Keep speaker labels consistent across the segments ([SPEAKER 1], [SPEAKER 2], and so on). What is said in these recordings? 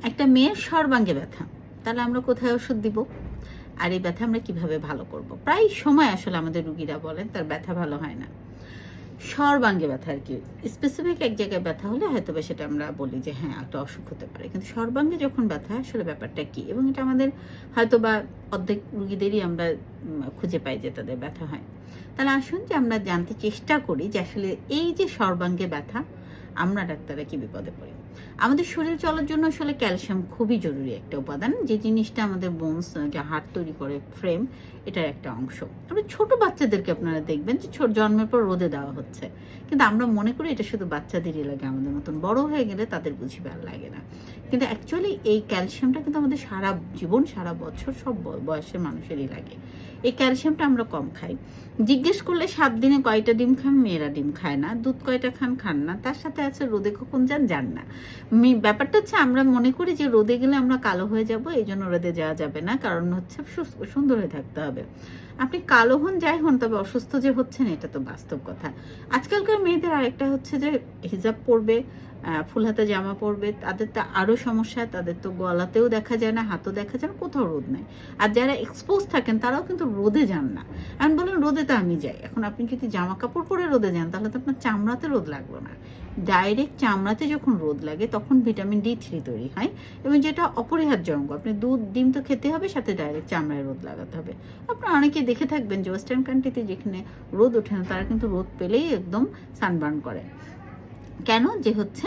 [SPEAKER 1] একটা মেয়ের সর্বাঙ্গে ব্যথা, তাহলে আমরা কোথায় ওষুধ দিব? আর এই ব্যথা আমরা কিভাবে ভালো করব? প্রায় সময় আসলে আমাদের রুগীরা বলেন তার ব্যথা ভালো হয় না। সর্বাঙ্গে ব্যথা আর কি, স্পেসিফিক এক জায়গায় ব্যথা হলে হয়তো বা সেটা আমরা বলি যে হ্যাঁ একটা অসুখ হতে পারে, কিন্তু সর্বাঙ্গে যখন ব্যথা আসলে ব্যাপারটা কি, এবং এটা আমাদের হয়তো বা অর্ধেক রুগীদেরই আমরা খুঁজে পাই যে তাদের ব্যথা হয়। তাহলে আসুন যে আমরা জানতে চেষ্টা করি যে আসলে এই যে সর্বাঙ্গে ব্যথা, আমরা ডাক্তাররা কি বিপদে পড়ি। আমাদের শরীর চলার জন্য আসলে ক্যালসিয়াম খুবই জরুরি একটা উপাদান, যে জিনিসটা আমাদের বোনস, যা হাড় তৈরি করে, ফ্রেম, এটার একটা অংশ। আমরা ছোট বাচ্চাদেরকে আপনারা দেখবেন যে জন্মের পর রোদে দেওয়া হচ্ছে, কিন্তু আমরা মনে করি এটা শুধু বাচ্চাদেরই লাগে, আমাদের মতন বড় হয়ে গেলে তাদের বুঝি ভালো লাগে না। কিন্তু অ্যাকচুয়ালি এই ক্যালসিয়ামটা কিন্তু আমাদের সারা জীবন, সারা বছর সব বয়সের মানুষেরই লাগে। এই ক্যালসিয়ামটা আমরা কম খাই। জিজ্ঞেস করলে 7 দিনে কয়টা ডিম খান? মেয়েরা ডিম খায় না। দুধ কয়টা খান? খান না। তার সাথে আছে রোদে কখন যান? যান না। ব্যাপারটা হচ্ছে আমরা মনে করি যে রোদে গেলে আমরা কালো হয়ে যাব, এই জন্য রোদে যাওয়া যাবে না, কারণ হচ্ছে সুন্দর হয়ে থাকতে হবে। আপনি কালো হন যাই হন, তবে অসুস্থ যে হচ্ছেন এটা তো বাস্তব কথা। আজকালকার মেয়েদের আরেকটা হচ্ছে যে হিজাব পরবে, ফুল হাতা জামা পরবে, তাদের তো আরও সমস্যা। তাদের তো গলাতেও দেখা যায় না, হাতও দেখা যায় না, কোথাও রোদ নেই। আর যারা এক্সপোজ থাকেন তারাও কিন্তু রোদে যান না। এখন বলেন রোদে তো আমি যাই, এখন আপনি যদি জামা কাপড় পরে রোদে যান তাহলে তো আপনার চামড়াতে রোদ লাগলো না। ডাইরেক্ট চামড়াতে যখন রোদ লাগে তখন ভিটামিন D3 তৈরি হয়, এবং যেটা অপরিহার্য অঙ্গ। আপনি দুধ ডিম তো খেতে হবে, সাথে ডাইরেক্ট চামড়ায় রোদ লাগাতে হবে। আপনারা অনেকে দেখে থাকবেন যে ওয়েস্টার্ন কান্ট্রিতে যেখানে রোদ ওঠে না, তারা কিন্তু রোদ পেলেই একদম সানবার্ন করে। কেন? যে হচ্ছে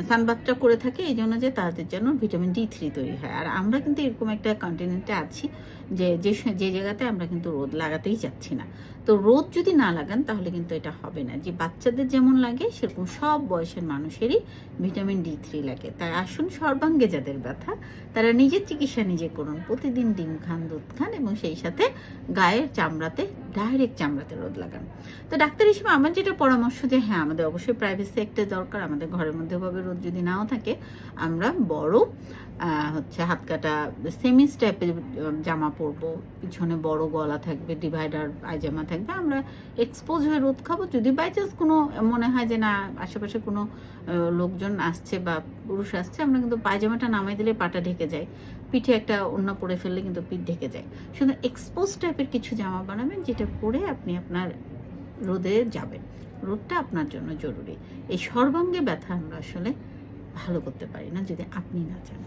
[SPEAKER 1] সানবাথটা করে থাকে এই জন্য যে তাদের জন্য ভিটামিন D3 তৈরি হয়। আর আমরা কিন্তু এরকম একটা কন্টিনেন্টে আছি যে যে জায়গাতে আমরা কিন্তু রোদ লাগাতেই চাচ্ছি না। তো রোদ যদি না লাগান তাহলে কিন্তু এটা হবে না। যে বাচ্চাদের যেমন লাগে সেরকম সব বয়সের মানুষেরই ভিটামিন D3 লাগে। তাই আসুন, সর্বাঙ্গে যাদের ব্যথা তারা নিজের চিকিৎসা নিজে করুন। প্রতিদিন ডিম খান, দুধ খান, এবং সেই সাথে গায়ের চামড়াতে, ডাইরেক্ট চামড়াতে রোদ লাগান। তো ডাক্তার হিসেবে আমার যেটা পরামর্শ যে হ্যাঁ, আমাদের অবশ্যই প্রাইভেসি একটা দরকার। আমাদের ঘরের মধ্যে ভাবে রোদ যদি নাও থাকে, আমরা বড় হচ্ছে হাত কাটা সেমিস টাইপের জামা পরবো, পিছনে বড় গলা থাকবে, ডিভাইডার পায়জামা থাকবে। আমরা এক্সপোজ হয়ে রোদ খাবো। যদি বাই চান্স কোনো মনে হয় যে না, আশেপাশে কোনো লোকজন আসছে বা পুরুষ আসছে, আমরা কিন্তু পায়জামাটা নামাই দিলে পাটা ঢেকে যায়, পিঠে একটা ওড়না পরে ফেললে কিন্তু পিঠ ঢেকে যায়। শুধু এক্সপোজ টাইপের কিছু জামা বানাবেন, যেটা পরে আপনি আপনার রোদে যাবেন। রোদটা আপনার জন্য জরুরি। এই সর্বাঙ্গে ব্যথা আমরা আসলে ভালো করতে পারি না যদি আপনি না চান।